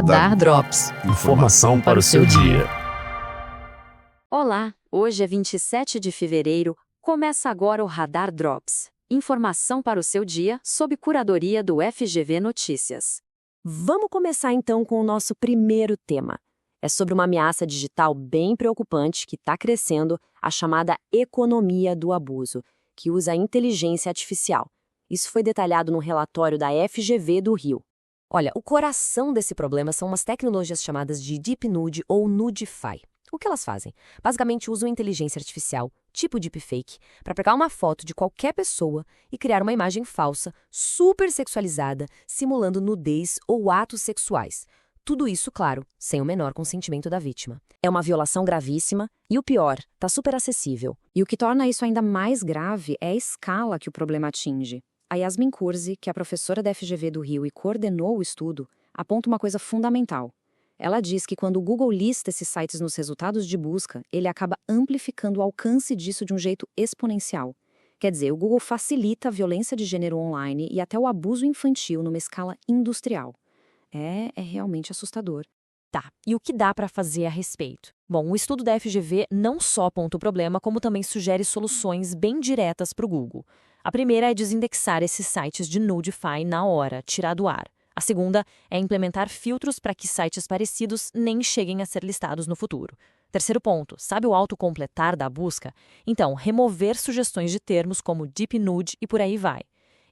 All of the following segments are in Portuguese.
Radar Drops. Informação para o seu dia. Olá, hoje é 27 de fevereiro, começa agora o Radar Drops. Informação para o seu dia, sob curadoria do FGV Notícias. Vamos começar então com o nosso primeiro tema. É sobre uma ameaça digital bem preocupante que está crescendo, a chamada economia do abuso, que usa a inteligência artificial. Isso foi detalhado num relatório da FGV do Rio. Olha, o coração desse problema são umas tecnologias chamadas de Deep Nude ou Nudify. O que elas fazem? Basicamente usam inteligência artificial, tipo deepfake, para pegar uma foto de qualquer pessoa e criar uma imagem falsa, super sexualizada, simulando nudez ou atos sexuais. Tudo isso, claro, sem o menor consentimento da vítima. É uma violação gravíssima e o pior, tá super acessível. E o que torna isso ainda mais grave é a escala que o problema atinge. A Yasmin Curzi, que é a professora da FGV do Rio e coordenou o estudo, aponta uma coisa fundamental. Ela diz que quando o Google lista esses sites nos resultados de busca, ele acaba amplificando o alcance disso de um jeito exponencial. Quer dizer, o Google facilita a violência de gênero online e até o abuso infantil numa escala industrial. É realmente assustador. Tá, e o que dá para fazer a respeito? Bom, o estudo da FGV não só aponta o problema, como também sugere soluções bem diretas para o Google. A primeira é desindexar esses sites de Nudify na hora, tirar do ar. A segunda é implementar filtros para que sites parecidos nem cheguem a ser listados no futuro. Terceiro ponto, sabe o autocompletar da busca? Então, remover sugestões de termos como Deep Nude e por aí vai.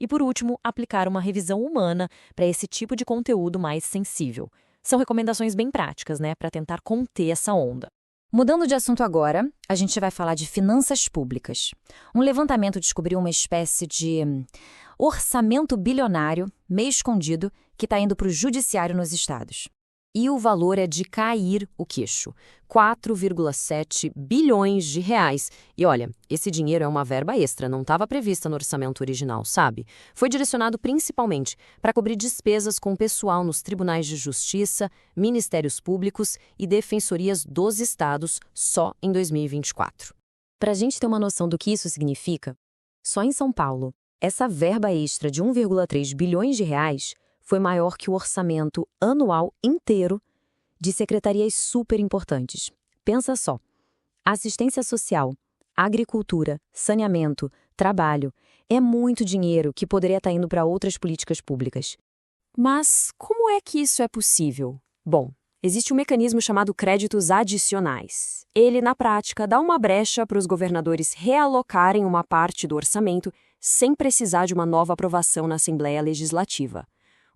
E por último, aplicar uma revisão humana para esse tipo de conteúdo mais sensível. São recomendações bem práticas, né, para tentar conter essa onda. Mudando de assunto agora, a gente vai falar de finanças públicas. Um levantamento descobriu uma espécie de orçamento bilionário, meio escondido, que está indo para o judiciário nos estados. E o valor é de cair o queixo, 4,7 bilhões de reais. E olha, esse dinheiro é uma verba extra, não estava prevista no orçamento original, sabe? Foi direcionado principalmente para cobrir despesas com pessoal nos tribunais de justiça, ministérios públicos e defensorias dos estados só em 2024. Para a gente ter uma noção do que isso significa, só em São Paulo, essa verba extra de 1,3 bilhões de reais foi maior que o orçamento anual inteiro de secretarias super importantes. Pensa só, assistência social, agricultura, saneamento, trabalho, é muito dinheiro que poderia estar indo para outras políticas públicas. Mas como é que isso é possível? Bom, existe um mecanismo chamado créditos adicionais. Ele, na prática, dá uma brecha para os governadores realocarem uma parte do orçamento sem precisar de uma nova aprovação na Assembleia Legislativa.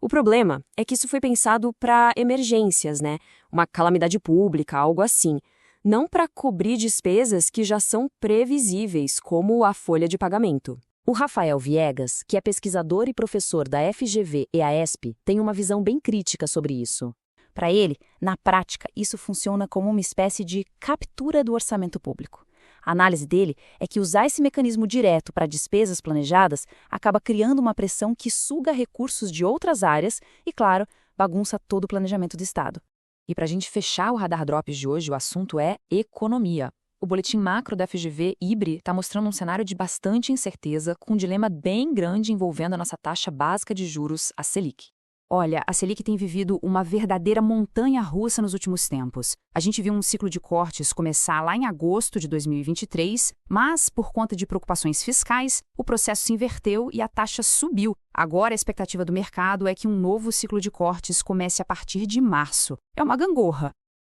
O problema é que isso foi pensado para emergências, né? Uma calamidade pública, algo assim. Não para cobrir despesas que já são previsíveis, como a folha de pagamento. O Rafael Viegas, que é pesquisador e professor da FGV e AESP, tem uma visão bem crítica sobre isso. Para ele, na prática, isso funciona como uma espécie de captura do orçamento público. A análise dele é que usar esse mecanismo direto para despesas planejadas acaba criando uma pressão que suga recursos de outras áreas e, claro, bagunça todo o planejamento do Estado. E para a gente fechar o Radar Drops de hoje, o assunto é economia. O boletim macro da FGV, IBRE, está mostrando um cenário de bastante incerteza, com um dilema bem grande envolvendo a nossa taxa básica de juros, a Selic. Olha, a Selic tem vivido uma verdadeira montanha-russa nos últimos tempos. A gente viu um ciclo de cortes começar lá em agosto de 2023, mas, por conta de preocupações fiscais, o processo se inverteu e a taxa subiu. Agora, a expectativa do mercado é que um novo ciclo de cortes comece a partir de março. É uma gangorra.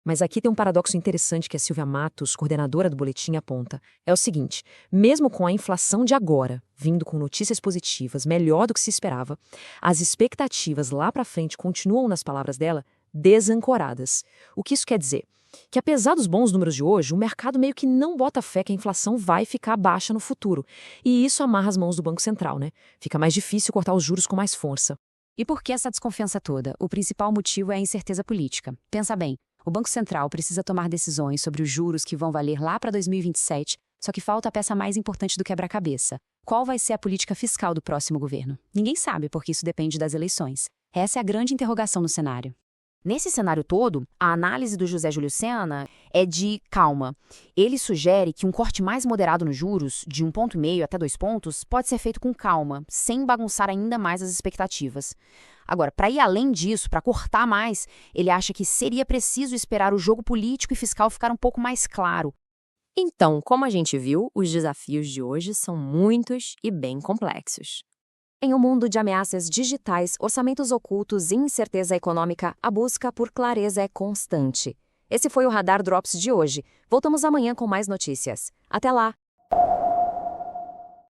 Mas aqui tem um paradoxo interessante que a Silvia Matos, coordenadora do boletim, aponta. É o seguinte, mesmo com a inflação de agora, vindo com notícias positivas, melhor do que se esperava, as expectativas lá para frente continuam, nas palavras dela, desancoradas. O que isso quer dizer? Que apesar dos bons números de hoje, o mercado meio que não bota fé que a inflação vai ficar baixa no futuro. E isso amarra as mãos do Banco Central, né? Fica mais difícil cortar os juros com mais força. E por que essa desconfiança toda? O principal motivo é a incerteza política. Pensa bem. O Banco Central precisa tomar decisões sobre os juros que vão valer lá para 2027, só que falta a peça mais importante do quebra-cabeça. Qual vai ser a política fiscal do próximo governo? Ninguém sabe, porque isso depende das eleições. Essa é a grande interrogação no cenário. Nesse cenário todo, a análise do José Júlio Sena é de calma. Ele sugere que um corte mais moderado nos juros, de 1,5 ponto até 2 pontos, pode ser feito com calma, sem bagunçar ainda mais as expectativas. Agora, para ir além disso, para cortar mais, ele acha que seria preciso esperar o jogo político e fiscal ficar um pouco mais claro. Então, como a gente viu, os desafios de hoje são muitos e bem complexos. Em um mundo de ameaças digitais, orçamentos ocultos e incerteza econômica, a busca por clareza é constante. Esse foi o Radar Drops de hoje. Voltamos amanhã com mais notícias. Até lá!